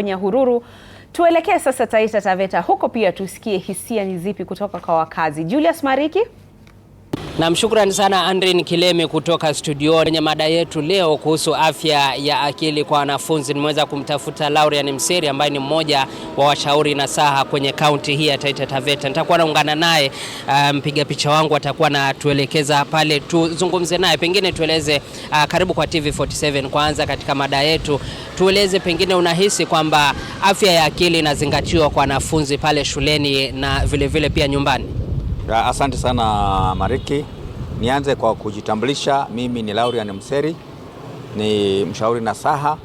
Nyahururu. Tuelekee sasa Taita Taveta, huko pia tusikie hisia ni zipi kutoka kwa wakazi. Julius Mariki. Na shukrani sana Andrin Kileme kutoka studio. Kwenye mada yetu leo kuhusu afya ya akili kwa wanafunzi, nimeweza kumtafuta Laurian Mseri ambaye ni mmoja wa washauri nasaha kwenye kaunti hii ya Taita Taveta. Nitakuwa naungana naye, mpiga picha wangu atakuwa na tuelekeza pale, tuzungumze naye, pengine tueleze karibu kwa TV47. Kwanza katika mada yetu tueleze, pengine unahisi kwamba afya ya akili inazingatiwa kwa wanafunzi pale shuleni na vile pia nyumbani? Asante sana Mariki. Nianze kwa kujitambulisha. Mimi ni Laurian Mseri, ni mshauri nasaha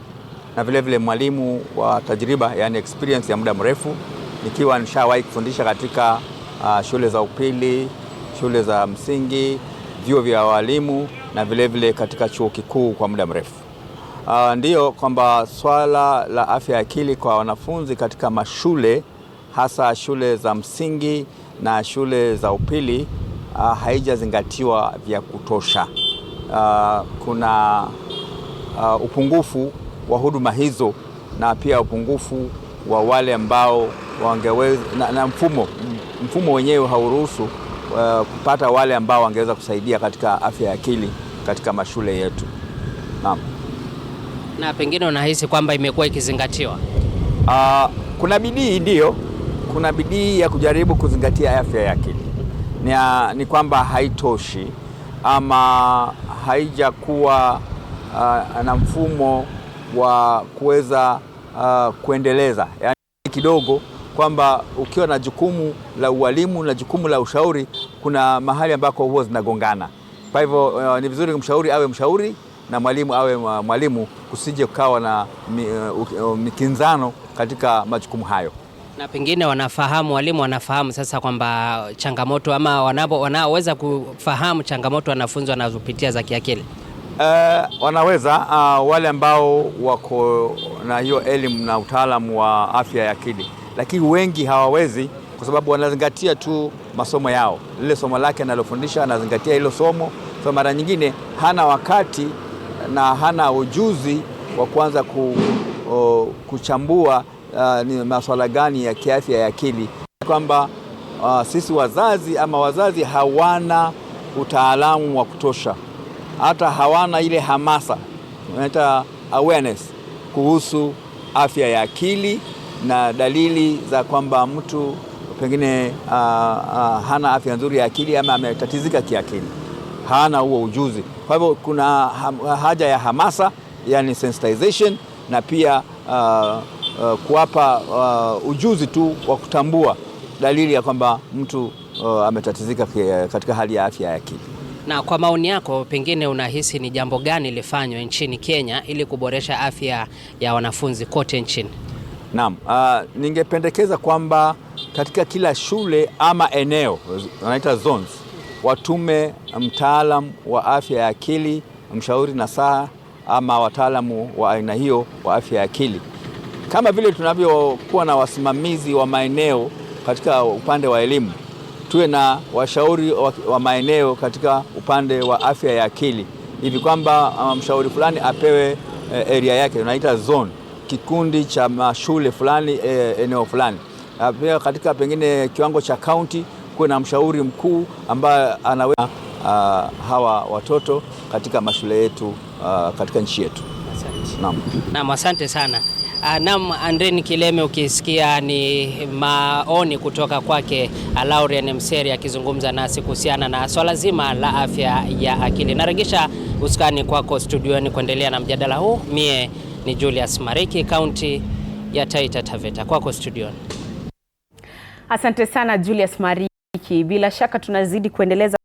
na vile mwalimu wa tajriba, yani experience ya muda mrefu, nikiwa nishawahi kufundisha katika shule za upili, shule za msingi, vyuo vya walimu na vile katika chuo kikuu kwa muda mrefu. Ndiyo kwamba swala la afya ya akili kwa wanafunzi katika mashule, hasa shule za msingi na shule za upili, haijazingatiwa vya kutosha. Kuna upungufu wa huduma hizo na pia upungufu wa wale ambao wangeweza na mfumo wenyewe hauruhusu kupata wale ambao wangeweza kusaidia katika afya ya akili katika mashule yetu. Naam. Na pengine unahisi kwamba imekuwa ikizingatiwa? Kuna bidii, ndio. Kuna bidii ya kujaribu kuzingatia afya ya akili. Ni kwamba haitoshi ama haijakuwa na mfumo wa kuweza kuendeleza. Yani kidogo kwamba ukiwa na jukumu la ualimu na jukumu la ushauri, kuna mahali ambako huwa zinagongana. Kwa hivyo ni vizuri mshauri awe mshauri na mwalimu awe mwalimu, kusije kukawa na mikinzano katika majukumu hayo. Na pengine walimu wanafahamu sasa kwamba changamoto ama wanaweza kufahamu changamoto wanafunzi wanazopitia za kiakili? Wanaweza, wale ambao wako na hiyo elimu na utaalamu wa afya ya akili, lakini wengi hawawezi kwa sababu wanazingatia tu masomo yao. Lile somo lake analofundisha anazingatia hilo somo, so mara nyingine hana wakati na hana ujuzi wa kuanza kuchambua ni masuala gani ya kiafya ya akili, kwamba sisi wazazi hawana utaalamu wa kutosha, hata hawana ile hamasa, tunaita awareness kuhusu afya ya akili na dalili za kwamba mtu pengine hana afya nzuri ya akili ama ametatizika kiakili. Hana huo ujuzi. Kwa hivyo kuna haja ya hamasa, yani sensitization, na pia kuwapa ujuzi tu wa kutambua dalili ya kwamba mtu ametatizika katika hali ya afya ya akili. Na kwa maoni yako, pengine unahisi ni jambo gani lifanywe nchini Kenya ili kuboresha afya ya wanafunzi kote nchini? Naam, ningependekeza kwamba katika kila shule ama eneo, wanaita zones, watume mtaalamu wa afya ya akili, mshauri nasaha ama wataalamu wa aina hiyo wa afya ya akili. Kama vile tunavyokuwa na wasimamizi wa maeneo katika upande wa elimu, tuwe na washauri wa maeneo katika upande wa afya ya akili, hivi kwamba mshauri fulani apewe area yake, tunaita zone, kikundi cha mashule fulani, eneo fulani. Pia katika pengine kiwango cha county kuwe na mshauri mkuu ambaye anaweza hawa watoto katika mashule yetu katika nchi yetu. Naam, asante sana. Naam, Andrin Kileme, ukisikia ni maoni kutoka kwake Laurian Mseri akizungumza nasi kuhusiana na swala zima la afya ya akili. Naregesha usukani kwako studioni kuendelea na mjadala huu. Mie ni Julius Mariki, kaunti ya Taita Taveta. Kwako studioni. Asante sana Julius Mariki. Bila shaka tunazidi kuendeleza